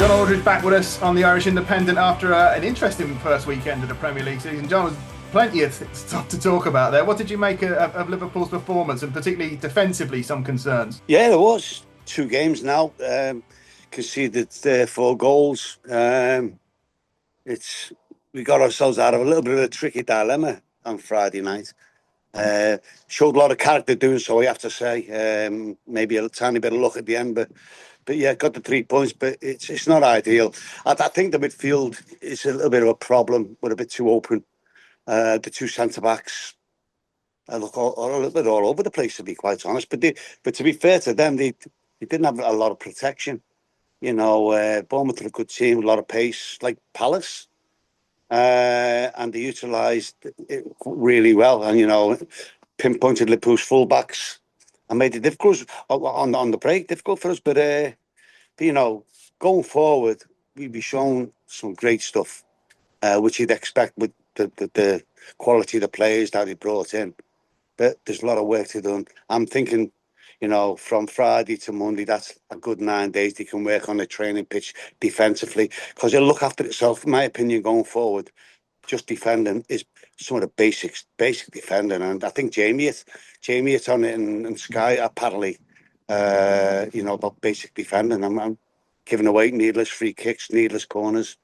John Aldridge back with us on the Irish Independent after an interesting first weekend of the Premier League season. John, was plenty of stuff to talk about there. What did you make of Liverpool's performance, and particularly defensively, some concerns? Yeah, there was 2 games now. Conceded 4 goals. We got ourselves out of a little bit of a tricky dilemma on Friday night. Showed a lot of character doing so, I have to say. Maybe a tiny bit of luck at the end, but yeah, got the 3 points, but it's not ideal. I think the midfield is a little bit of a problem. We're a bit too open. The 2 centre-backs look a little bit all over the place, to be quite honest. But to be fair to them, they didn't have a lot of protection. You know, Bournemouth are a good team, a lot of pace, like Palace. And they utilised it really well. And, you know, pinpointed Liverpool's fullbacks and made it difficult on the break, difficult for us. But you know, going forward, we'll be shown some great stuff, which you'd expect with the quality of the players that he brought in. But there's a lot of work to do. I'm thinking, you know, from Friday to Monday, that's a good 9 days they can work on the training pitch defensively, because it'll look after itself, in my opinion, going forward. Just defending is some of the basic defending, and I think Jamie hit on it in Sky apparently. You know, about basic defending. I'm giving away needless free kicks, needless corners,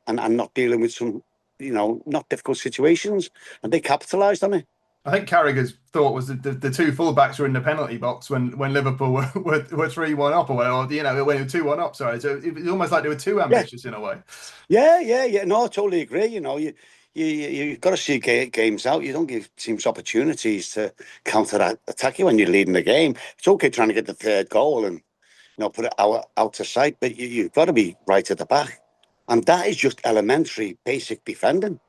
and not dealing with some, you know, not difficult situations, and they capitalised on it. I think Carragher's thought was that the 2 fullbacks were in the penalty box when Liverpool were 3-1 up, or you know, when they were 2-1 up. Sorry, so it was almost like they were too ambitious in a way. Yeah. No, I totally agree. You know, you've got to see games out. You don't give teams opportunities to counter-attack you when you're leading the game. It's okay trying to get the 3rd goal and, you know, put it out of sight, but you've got to be right at the back, and that is just elementary, basic defending.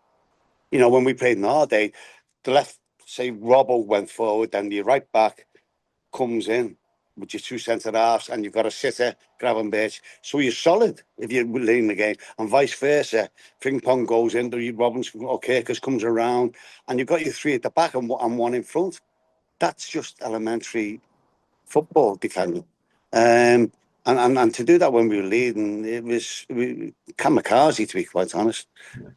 You know, when we played in our day, the left. Say Robbo went forward, then your right back comes in with your 2 centre-halves, and you've got a sitter, Gravenberch. So you're solid if you're leading the game, and vice versa. Frimpong goes in, Robinson or Kirkus comes around, and you've got your 3 at the back and 1 in front. That's just elementary football defending. And to do that when we were leading, it was kamikaze, to be quite honest. Yeah.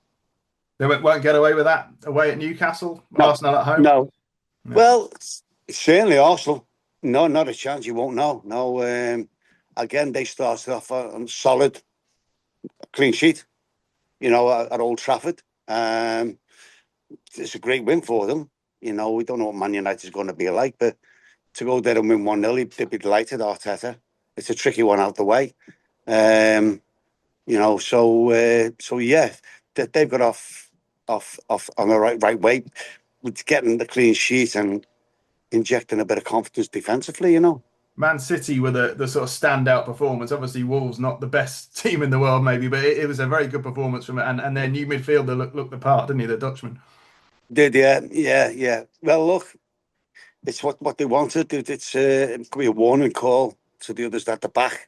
They won't get away with that away at Newcastle? No, Arsenal at home? No. Well, certainly Arsenal. No, not a chance. You won't know. No. Again, they started off on solid, clean sheet, you know, at Old Trafford. It's a great win for them. You know, we don't know what Man United is going to be like, but to go there and win 1-0, they'd be delighted, Arteta. It's a tricky one out the way. You know, so yeah, they've got off on the right way with getting the clean sheet and injecting a bit of confidence defensively, you know. Man City were the sort of standout performance. Obviously, Wolves not the best team in the world, maybe, but it was a very good performance from it. And their new midfielder looked the part, didn't he, the Dutchman? Did, yeah. Well, look, it's what they wanted. It could be a warning call to the others at the back,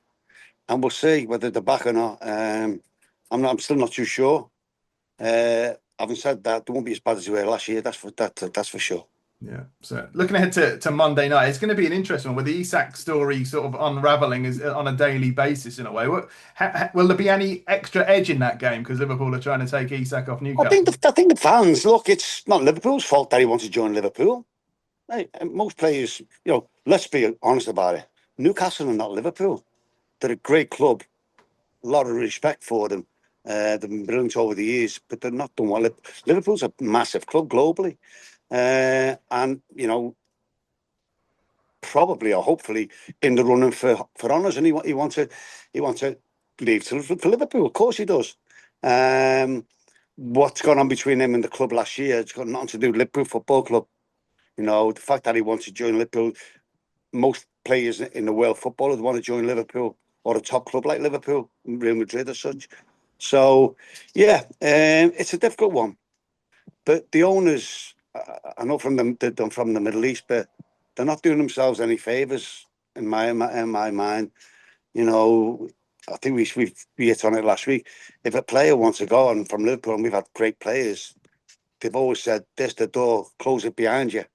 and we'll see whether they're back or not. I'm still not too sure. Having said that, they won't be as bad as they were last year. That's for sure. Yeah. So looking ahead to Monday night, it's going to be an interesting one with the Isak story sort of unravelling on a daily basis in a way. Will there be any extra edge in that game because Liverpool are trying to take Isak off Newcastle? I think the fans, look, it's not Liverpool's fault that he wants to join Liverpool. Most players, you know, let's be honest about it. Newcastle are not Liverpool. They're a great club. A lot of respect for them. They've been brilliant over the years, but they're not done well. Liverpool's a massive club globally. And, you know, probably or hopefully in the running for honours, and he wants to leave for Liverpool. Of course he does. What's gone on between him and the club last year, it's got nothing to do with Liverpool Football Club. You know, the fact that he wants to join Liverpool, most players in the world footballers want to join Liverpool or a top club like Liverpool, Real Madrid or such. So, yeah, it's a difficult one. But the owners, I know they're from the Middle East, but they're not doing themselves any favours in my mind. You know, I think we hit on it last week. If a player wants to go on from Liverpool, and we've had great players, they've always said, "There's the door, close it behind you,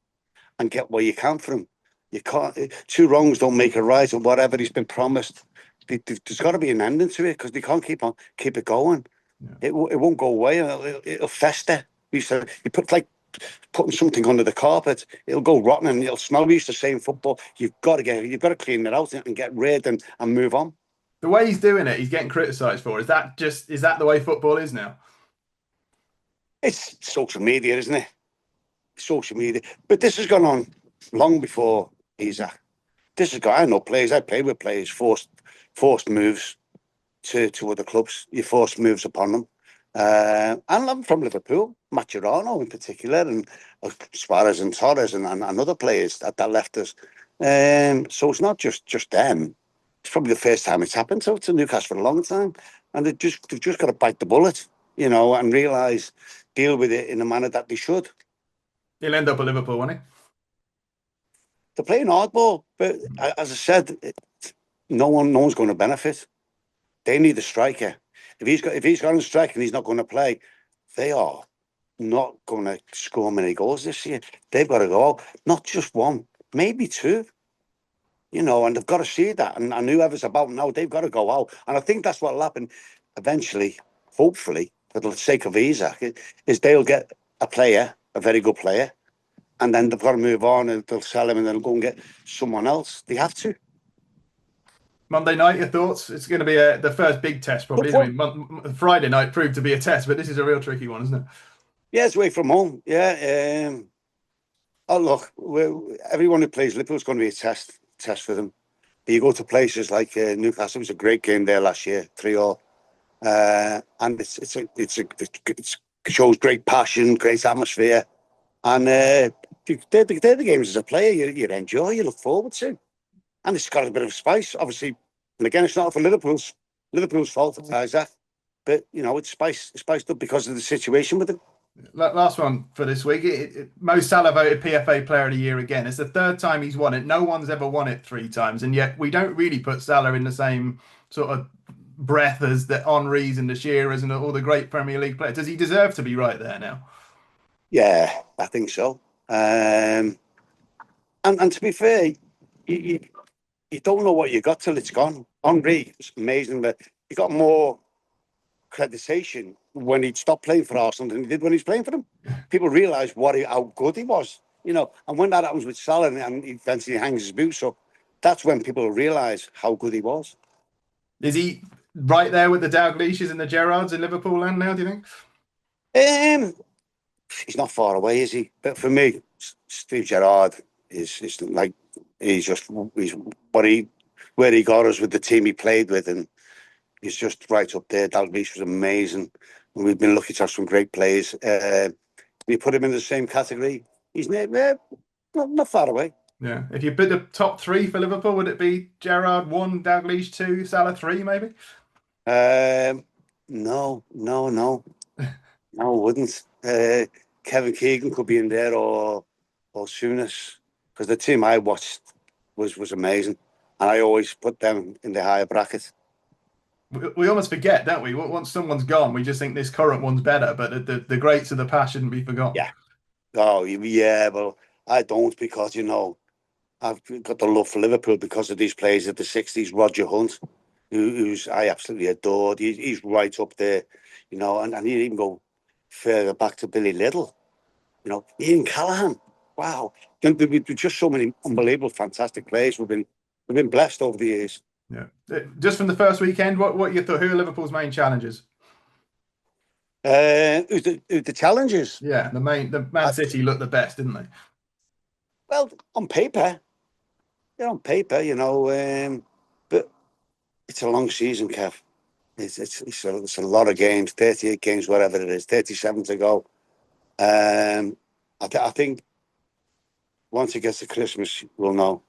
and get what you can from him." You can't. 2 wrongs don't make a right, or whatever he's been promised. there's got to be an ending to it because they can't keep it going. Yeah. It won't go away. It'll fester. You put like putting something under the carpet. It'll go rotten and it'll smell. We used to say in football, you've got to clean it out and get rid and move on. The way he's doing it, he's getting criticised for. Is that the way football is now? It's social media, isn't it? Social media. But this has gone on long before Isak. This has got. I know players. I played with players forced moves to other clubs. You forced moves upon them. And I'm from Liverpool, Mascherano in particular, and Suarez and Torres and other players that left us. So it's not just them. It's probably the first time it's happened to Newcastle for a long time, and they've just got to bite the bullet, and deal with it in a manner that they should. He'll end up at Liverpool, won't he? They're playing hardball, but as I said, no one's going to benefit. They need a striker. If he's got a strike and he's not going to play, they are not going to score many goals this year. They've got to go out, not just one, maybe two. And they've got to see that. And whoever's about now, they've got to go out. And I think that's what will happen eventually, hopefully, for the sake of Isak, is they'll get a very good player, and then they've got to move on and they'll sell him and they'll go and get someone else. They have to. Monday night, your thoughts? It's going to be the first big test, probably. Friday night proved to be a test, but this is a real tricky one, isn't it? Yeah, it's away from home. Yeah. Look, everyone who plays Liverpool is going to be a test for them. But you go to places like Newcastle. It was a great game there last year, 3-3, and it shows great passion, great atmosphere, and they're the games as a player you enjoy, you look forward to. And it's got a bit of spice, obviously. And again, it's not for Liverpool's fault, Isaac. But, it's spiced up because of the situation with it. Last one for this week. Mo Salah voted PFA Player of the Year again. It's the third time he's won it. No one's ever won it 3 times. And yet we don't really put Salah in the same sort of breath as the Henrys and the Shearers and all the great Premier League players. Does he deserve to be right there now? Yeah, I think so. And to be fair, you don't know what you got till it's gone. Henry is amazing, but he got more accreditation when he'd stopped playing for Arsenal than he did when he was playing for them. People realise how good he was, And when that happens with Salah and he eventually hangs his boots up, that's when people realise how good he was. Is he right there with the Dalglishes and the Gerrards in Liverpool land now, do you think? He's not far away, is he? But for me, Steve Gerrard is like he's where he got us with the team he played with, and he's just right up there. Dalglish was amazing, and we've been lucky to have some great players. You put him in the same category, he's not far away. Yeah. If you put the top 3 for Liverpool, would it be Gerrard 1, Dalglish 2, Salah 3, maybe? No, I wouldn't. Kevin Keegan could be in there, or Souness, because the team I watched was amazing, and I always put them in the higher bracket. We almost forget, don't we? Once someone's gone, we just think this current one's better, but the greats of the past shouldn't be forgotten. Yeah. Oh, yeah, well, I don't, because, I've got the love for Liverpool because of these players of the 60s. Roger Hunt, who's I absolutely adored. He's right up there, and he'd even go further back to Billy Liddell, Ian Callaghan. Wow. There's just so many unbelievable, fantastic players. We've been blessed over the years. Yeah. Just from the first weekend, what you thought? Who are Liverpool's main challengers? Who's the challengers? Yeah, the Man City looked the best, didn't they? Well, on paper, but it's a long season, Kev. It's a lot of games, 38 games, whatever it is, 37 to go. I think once it gets to Christmas, we'll know.